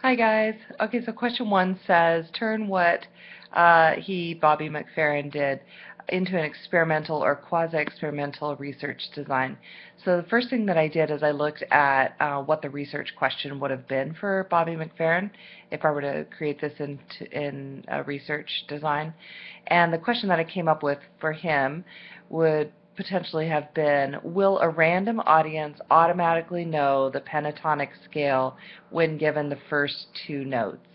Hi guys. Okay, so question 1 says, turn what Bobby McFerrin, did into an experimental or quasi-experimental research design. So the first thing that I did is I looked at what the research question would have been for Bobby McFerrin if I were to create this in a research design. And the question that I came up with for him would potentially have been, will a random audience automatically know the pentatonic scale when given the first two notes?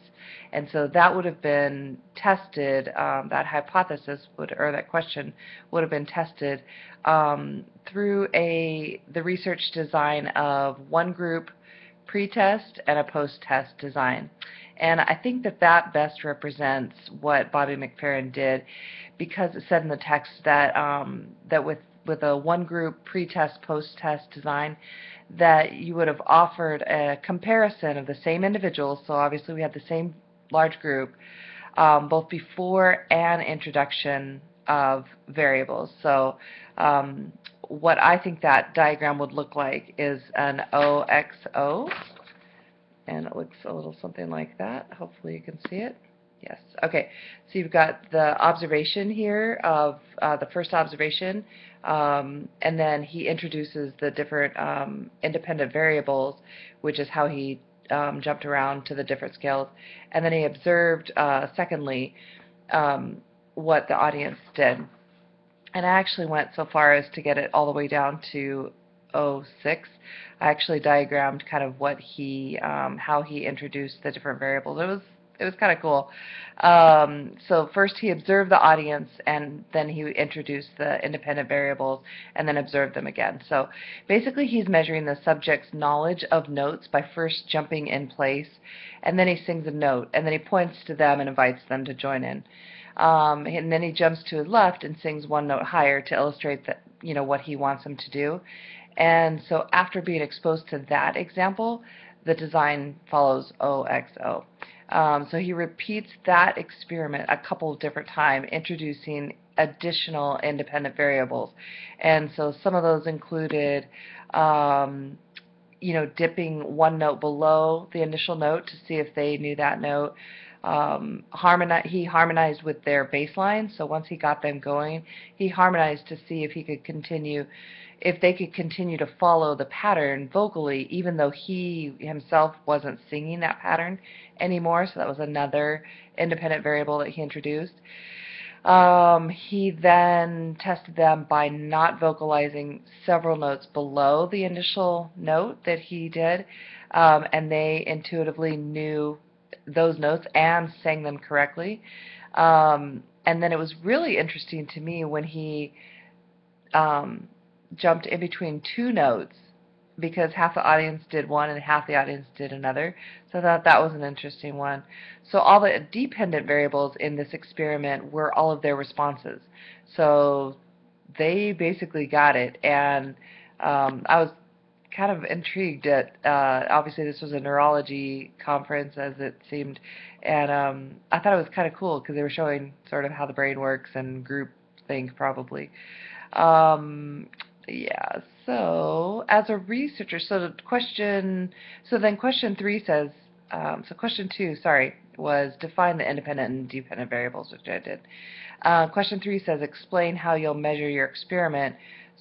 And so that would have been tested, that hypothesis or that question would have been tested through the research design of one group pre-test and a post-test design. And I think that best represents what Bobby McFerrin did, because it said in the text that with a one group pre-test post-test design, that you would have offered a comparison of the same individuals. So obviously we had the same large group both before and introduction of variables. So what I think that diagram would look like is an OXO, and it looks a little something like that. Hopefully you can see it. Yes. Okay. So you've got the observation here of the first observation, and then he introduces the different independent variables, which is how he jumped around to the different scales. And then he observed, secondly, what the audience did. And I actually went so far as to get it all the way down to 06. I actually diagrammed kind of what how he introduced the different variables. It was kind of cool. So first he observed the audience, and then he introduced the independent variables, and then observed them again. So basically he's measuring the subject's knowledge of notes by first jumping in place, and then he sings a note, and then he points to them and invites them to join in. And then he jumps to his left and sings one note higher to illustrate that, what he wants them to do. And so after being exposed to that example, the design follows OXO. So he repeats that experiment a couple of different times, introducing additional independent variables. And so some of those included, dipping one note below the initial note to see if they knew that note. He harmonized with their baseline, so once he got them going, he harmonized to see if they could continue to follow the pattern vocally, even though he himself wasn't singing that pattern anymore. So that was another independent variable that he introduced. He then tested them by not vocalizing several notes below the initial note that he did, and they intuitively knew those notes and sang them correctly. And then it was really interesting to me when he jumped in between two notes, because half the audience did one and half the audience did another. So I thought that was an interesting one. So all the dependent variables in this experiment were all of their responses. So they basically got it, and I was kind of intrigued at, obviously this was a neurology conference, as it seemed, and I thought it was kind of cool because they were showing sort of how the brain works and group think probably. Yeah, so as a researcher, then question 3 says, so question 2, sorry, was define the independent and dependent variables, which I did. Question 3 says, explain how you'll measure your experiment,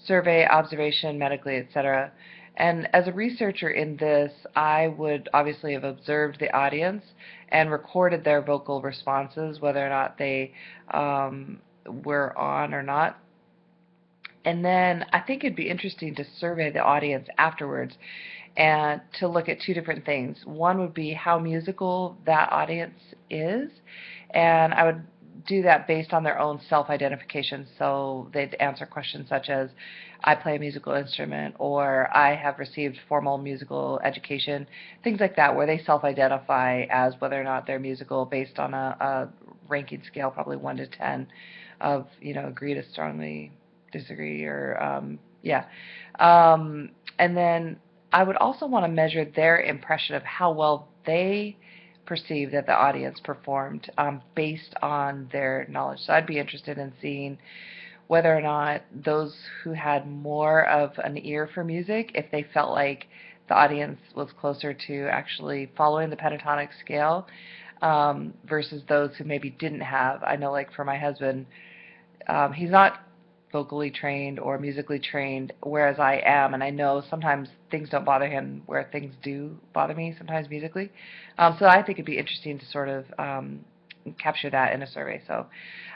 survey, observation, medically, etc. And as a researcher in this, I would obviously have observed the audience and recorded their vocal responses, whether or not they were on or not. And then I think it'd be interesting to survey the audience afterwards and to look at two different things. One would be how musical that audience is, and I would do that based on their own self-identification. So they'd answer questions such as, I play a musical instrument, or I have received formal musical education, things like that, where they self-identify as whether or not they're musical based on a ranking scale, probably 1 to 10, of, agree to strongly disagree, or yeah. And then I would also want to measure their impression of how well they perceive that the audience performed based on their knowledge. So I'd be interested in seeing whether or not those who had more of an ear for music, if they felt like the audience was closer to actually following the pentatonic scale versus those who maybe didn't have. I know, like for my husband, he's not vocally trained or musically trained, whereas I am, and I know sometimes things don't bother him where things do bother me sometimes musically. So I think it'd be interesting to sort of capture that in a survey. So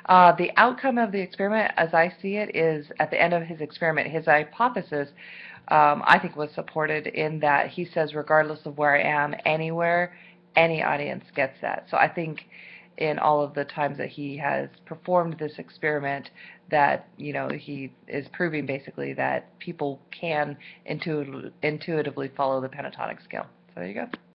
the outcome of the experiment, as I see it, is at the end of his experiment, his hypothesis, I think, was supported in that he says, regardless of where I am, anywhere, any audience gets that. So I think in all of the times that he has performed this experiment, that he is proving basically that people can intuitively follow the pentatonic scale. So there you go.